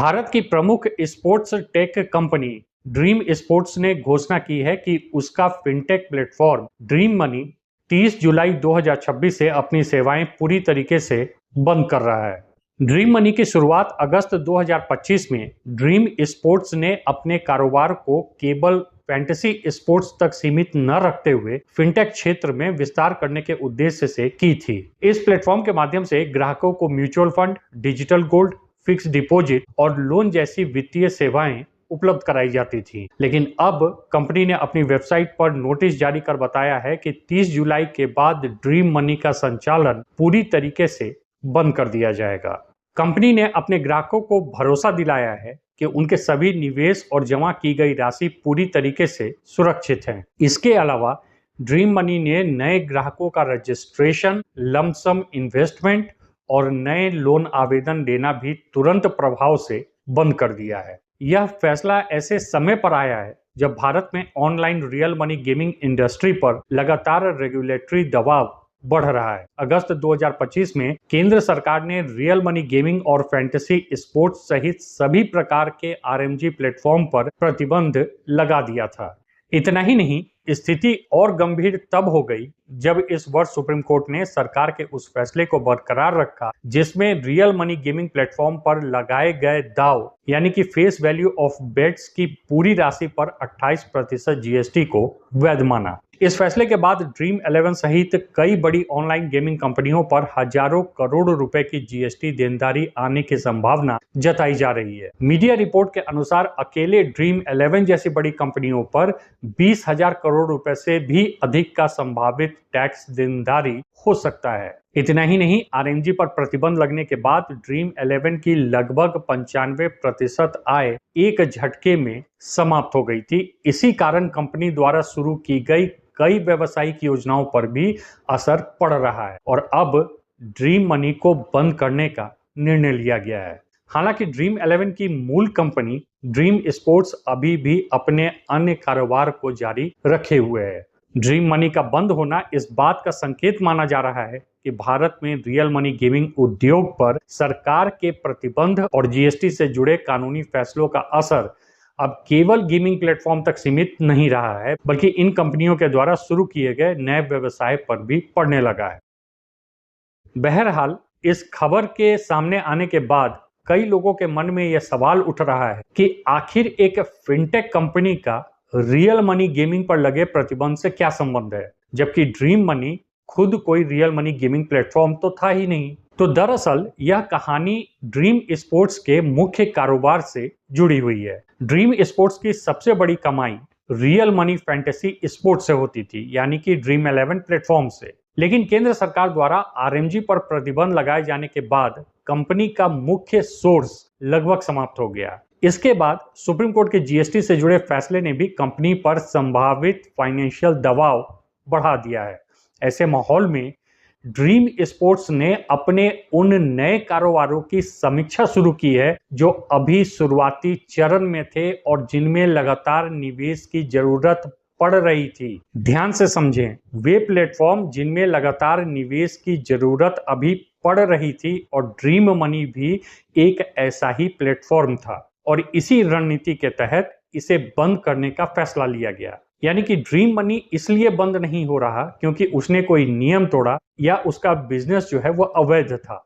भारत की प्रमुख sports tech company dream sports ने घोषणा की है कि उसका फिनटेक प्लेटफॉर्म ड्रीम मनी 30 जुलाई 2026 से अपनी सेवाएं पूरी तरीके से बंद कर रहा है। ड्रीम मनी की शुरुआत अगस्त 2025 में ड्रीम स्पोर्ट्स ने अपने कारोबार को केवल फैंटेसी स्पोर्ट्स तक सीमित न रखते हुए फिनटेक क्षेत्र में विस्तार करने के उद्देश्य से की थी। इस प्लेटफॉर्म के माध्यम से ग्राहकों को mutual fund, digital gold, fix deposit और लोन जैसी वित्तीय सेवाएं उपलब्ध कराई जाती थी। लेकिन अब कंपनी ने अपनी वेबसाइट पर नोटिस जारी कर बताया है कि 30 जुलाई के बाद ड्रीम मनी का संचालन पूरी तरीके से बंद कर दिया जाएगा। कंपनी ने अपने ग्राहकों को भरोसा दिलाया है कि उनके सभी निवेश और जमा की गई राशि पूरी तरीके से सुरक्षित है। इसके अलावा ड्रीम मनी ने नए ग्राहकों का रजिस्ट्रेशन, लमसम इन्वेस्टमेंट और नए लोन आवेदन लेना भी तुरंत प्रभाव से बंद कर दिया है। यह फैसला ऐसे समय पर आया है जब भारत में online real money gaming industry पर लगातार रेगुलेटरी दबाव बढ़ रहा है। अगस्त 2025 में केंद्र सरकार ने रियल मनी गेमिंग और फैंटेसी स्पोर्ट्स सहित सभी प्रकार के आरएमजी प्लेटफॉर्म पर प्रतिबंध लगा दिया था। इतना ही नहीं, स्थिति और गंभीर तब हो गई जब इस वर्ष सुप्रीम कोर्ट ने सरकार के उस फैसले को बरकरार रखा जिसमें रियल मनी गेमिंग प्लेटफॉर्म पर लगाए गए दाव यानी कि फेस वैल्यू ऑफ बेट्स की पूरी राशि पर 28% जीएसटी को वैध माना। इस फैसले के बाद ड्रीम 11 सहित कई बड़ी ऑनलाइन गेमिंग कंपनियों पर हजारों करोड़ रुपए की जीएसटी देनदारी आने की संभावना जताई जा रही है। मीडिया रिपोर्ट के अनुसार अकेले ड्रीम 11 जैसी बड़ी कंपनियों पर 20,000 करोड़ रुपए से भी अधिक का संभावित टैक्स देनदारी हो सकता है। इतना ही नहीं, आरएमजी पर प्रतिबंध लगने के बाद ड्रीम 11 की लगभग 95% आय एक झटके में समाप्त हो गई थी। इसी कारण कंपनी द्वारा शुरू की गई कई व्यावसायिक योजनाओं पर भी असर पड़ रहा है और अब ड्रीम मनी को बंद करने का निर्णय लिया गया है। हालांकि ड्रीम 11 की मूल कंपनी ड्रीम स्पोर्ट्स अभी भी अपने अन्य कारोबार को जारी रखे हुए है। ड्रीम मनी का बंद होना इस बात का संकेत माना जा रहा है कि भारत में रियल मनी गेमिंग उद्योग पर सरकार के प्रतिबंध और जीएसटी से जुड़े कानूनी फैसलों का असर अब केवल गेमिंग प्लेटफॉर्म तक सीमित नहीं रहा है, बल्कि इन कंपनियों के द्वारा शुरू किए गए नए व्यवसाय पर भी पड़ने लगा है। बहरहाल, इस खबर के सामने आने के बाद कई लोगों के मन में यह सवाल उठ रहा है कि आखिर एक फिनटेक कंपनी का रियल मनी गेमिंग पर लगे प्रतिबंध से क्या संबंध है, जबकि ड्रीम मनी खुद कोई रियल मनी गेमिंग प्लेटफॉर्म तो था ही नहीं। तो दरअसल यह कहानी ड्रीम स्पोर्ट्स के मुख्य कारोबार से जुड़ी हुई है। ड्रीम स्पोर्ट्स की सबसे बड़ी कमाई रियल मनी फैंटेसी स्पोर्ट्स से होती थी, यानी कि ड्रीम 11 प्लेटफॉर्म से। लेकिन केंद्र सरकार द्वारा आरएमजी पर प्रतिबंध लगाए जाने के बाद कंपनी का मुख्य सोर्स लगभग समाप्त हो गया। इसके बाद सुप्रीम कोर्ट के जीएसटी से जुड़े फैसले ने भी कंपनी पर संभावित फाइनेंशियल दबाव बढ़ा दिया है। ऐसे माहौल में ड्रीम स्पोर्ट्स ने अपने उन नए कारोबारों की समीक्षा शुरू की है जो अभी शुरुआती चरण में थे और जिनमें लगातार निवेश की जरूरत पड़ रही थी। ध्यान से समझें, वे प्लेटफॉर्म जिनमें लगातार निवेश की जरूरत अभी पड़ रही थी, और ड्रीम मनी भी एक ऐसा ही प्लेटफॉर्म था और इसी रणनीति के तहत इसे बंद करने का फैसला लिया गया। यानी कि ड्रीम मनी इसलिए बंद नहीं हो रहा क्योंकि उसने कोई नियम तोड़ा या उसका बिजनेस जो है वो अवैध था,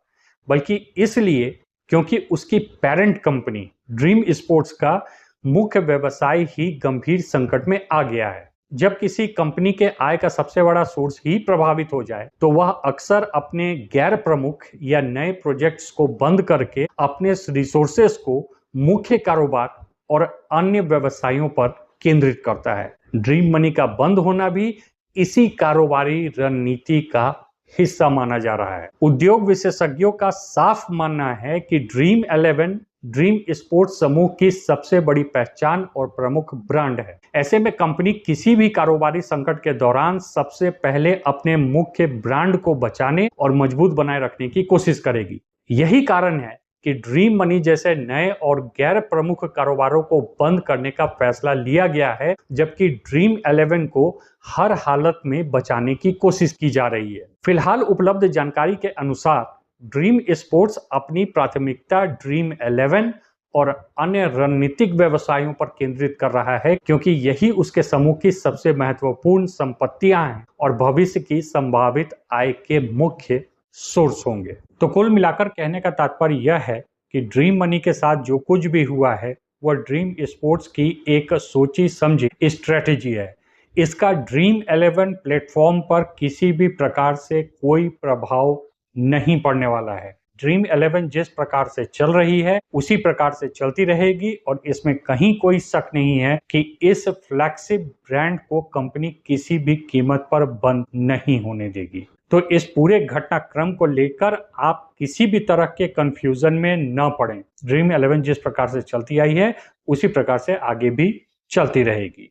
बल्कि इसलिए क्योंकि उसकी पेरेंट कंपनी ड्रीम स्पोर्ट्स का मुख्य व्यवसाय ही गंभीर संकट में आ गया है। जब किसी कंपनी के आय का सबसे बड़ा सोर्स ही प्रभावित हो जाए तो वह अक्सर अपने गैर प्रमुख या नए प्रोजेक्ट्स को बंद करके अपने रिसोर्सेस को मुख्य कारोबार और अन्य व्यवसायों पर केंद्रित करता है। ड्रीम मनी का बंद होना भी इसी कारोबारी रणनीति का हिस्सा माना जा रहा है। उद्योग विशेषज्ञों का साफ मानना है कि ड्रीम 11 ड्रीम स्पोर्ट्स समूह की सबसे बड़ी पहचान और प्रमुख ब्रांड है। ऐसे में कंपनी किसी भी कारोबारी संकट के दौरान सबसे पहले अपने मुख्य ब्रांड को बचाने और मजबूत बनाए रखने की कोशिश करेगी। यही कारण है कि ड्रीम मनी जैसे नए और गैर प्रमुख कारोबारों को बंद करने का फैसला लिया गया है, जबकि ड्रीम 11 को हर हालत में बचाने की कोशिश की जा रही है। फिलहाल उपलब्ध जानकारी के अनुसार ड्रीम स्पोर्ट्स अपनी प्राथमिकता ड्रीम 11 और अन्य रणनीतिक व्यवसायों पर केंद्रित कर रहा है, क्योंकि यही उसके समूह की सबसे महत्वपूर्ण संपत्तियां हैं और भविष्य की संभावित आय के मुख्य सोर्स होंगे। तो कुल मिलाकर कहने का तात्पर्य यह है कि ड्रीम मनी के साथ जो कुछ भी हुआ है वह ड्रीम स्पोर्ट्स की एक सोची समझी स्ट्रेटेजी है। इसका ड्रीम 11 प्लेटफॉर्म पर किसी भी प्रकार से कोई प्रभाव नहीं पड़ने वाला है। ड्रीम 11 जिस प्रकार से चल रही है उसी प्रकार से चलती रहेगी और इसमें कहीं कोई शक नहीं है कि इस फ्लैगशिप ब्रांड को कंपनी किसी भी कीमत पर बंद नहीं होने देगी। तो इस पूरे घटनाक्रम को लेकर आप किसी भी तरह के कंफ्यूजन में न पड़ें। ड्रीम 11 जिस प्रकार से चलती आई है उसी प्रकार से आगे भी चलती रहेगी।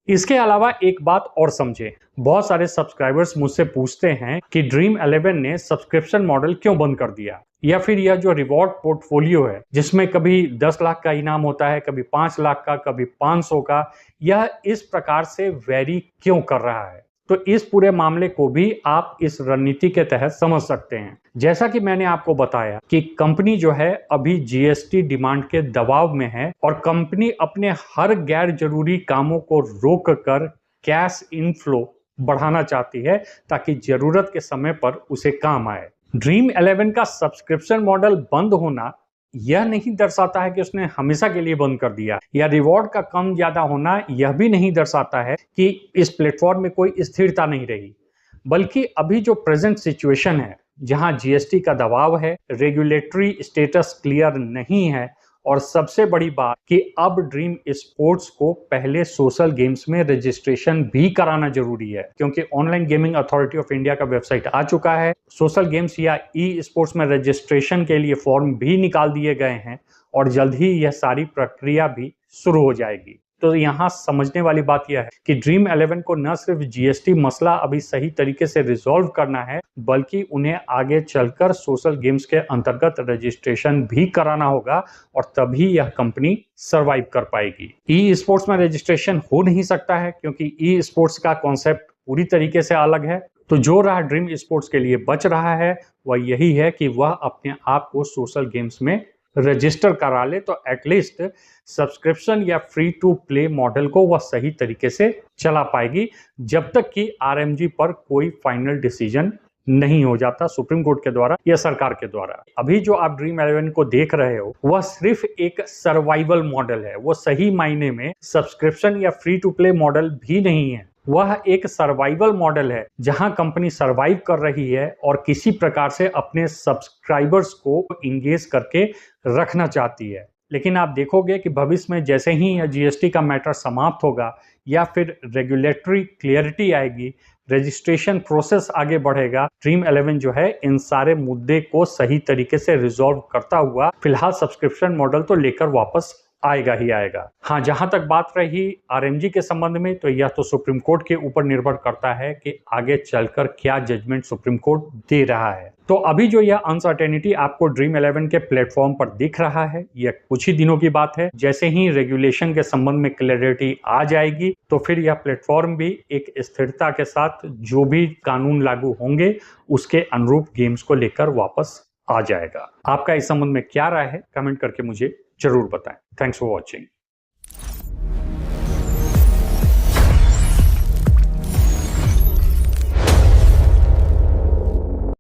इसके अलावा एक बात और समझें, बहुत सारे सब्सक्राइबर्स मुझसे पूछते हैं कि ड्रीम 11 ने सब्सक्रिप्शन मॉडल क्यों बंद कर दिया, या फिर यह जो रिवॉर्ड पोर्टफोलियो है जिसमें कभी 10 लाख का इनाम होता है, कभी 5 लाख का, कभी 500 का, यह इस प्रकार से वेरी क्यों कर रहा है। तो इस पूरे मामले को भी आप इस रणनीति के तहत समझ सकते हैं। जैसा कि मैंने आपको बताया कि कंपनी जो है अभी जीएसटी डिमांड के दबाव में है और कंपनी अपने हर गैर जरूरी कामों को रोक कर कैश इनफ्लो बढ़ाना चाहती है ताकि जरूरत के समय पर उसे काम आए। ड्रीम 11 का सब्सक्रिप्शन मॉडल बंद होना यह नहीं दर्शाता है कि उसने हमेशा के लिए बंद कर दिया, या रिवॉर्ड का कम ज्यादा होना यह भी नहीं दर्शाता है कि इस प्लेटफॉर्म में कोई स्थिरता नहीं रही, बल्कि अभी जो प्रेजेंट सिचुएशन है जहां जीएसटी का दबाव है, रेगुलेटरी स्टेटस क्लियर नहीं है और सबसे बड़ी बात कि अब ड्रीम स्पोर्ट्स को पहले सोशल गेम्स में रजिस्ट्रेशन भी कराना जरूरी है, क्योंकि online gaming authority of India का वेबसाइट आ चुका है। सोशल गेम्स या ई स्पोर्ट्स में रजिस्ट्रेशन के लिए फॉर्म भी निकाल दिए गए हैं और जल्द ही यह सारी प्रक्रिया भी शुरू हो जाएगी। तो यहाँ समझने वाली बात यह है कि ड्रीम 11 को न सिर्फ जीएसटी मसला अभी सही तरीके से रिजॉल्व करना है, बल्कि उन्हें आगे चलकर सोशल गेम्स के अंतर्गत रजिस्ट्रेशन भी कराना होगा और तभी यह कंपनी सरवाइव कर पाएगी। ई स्पोर्ट्स में रजिस्ट्रेशन हो नहीं सकता है क्योंकि ई स्पोर्ट्स का कॉन्सेप्ट पूरी तरीके से अलग है। तो जो राह ड्रीम स्पोर्ट्स के लिए बच रहा है वह यही है कि वह अपने आप को सोशल गेम्स में रजिस्टर करा ले, तो एटलीस्ट सब्सक्रिप्शन या फ्री टू प्ले मॉडल को वह सही तरीके से चला पाएगी, जब तक कि आरएमजी पर कोई फाइनल डिसीजन नहीं हो जाता सुप्रीम कोर्ट के द्वारा या सरकार के द्वारा। अभी जो आप ड्रीम 11 को देख रहे हो वह सिर्फ एक सर्वाइवल मॉडल है, वो सही मायने में सब्सक्रिप्शन या फ्री टू प्ले मॉडल भी नहीं है। वह एक सर्वाइवल मॉडल है जहां कंपनी सर्वाइव कर रही है और किसी प्रकार से अपने सब्सक्राइबर्स को इंगेज करके रखना चाहती है। लेकिन आप देखोगे कि भविष्य में जैसे ही यह जीएसटी का मैटर समाप्त होगा या फिर रेगुलेटरी क्लियरिटी आएगी, रजिस्ट्रेशन प्रोसेस आगे बढ़ेगा, ड्रीम 11 जो है इन सारे मुद्दे को सही तरीके से रिजॉल्व करता हुआ फिलहाल सब्सक्रिप्शन मॉडल तो लेकर वापस आएगा ही आएगा। हाँ, जहां तक बात रही आरएमजी के संबंध में, तो यह तो सुप्रीम कोर्ट के ऊपर निर्भर करता है कि आगे चलकर क्या जजमेंट सुप्रीम कोर्ट दे रहा है। तो अभी जो यह अनसर्टेनिटी आपको ड्रीम 11 के प्लेटफॉर्म पर दिख रहा है, यह कुछ ही दिनों की बात है। जैसे ही रेगुलेशन के संबंध में क्लैरिटी आ जाएगी तो फिर यह प्लेटफॉर्म भी एक स्थिरता के साथ जो भी कानून लागू होंगे उसके अनुरूप गेम्स को लेकर वापस आ जाएगा। आपका इस संबंध में क्या राय है, कमेंट करके मुझे जरूर बताएं। Thanks for watching.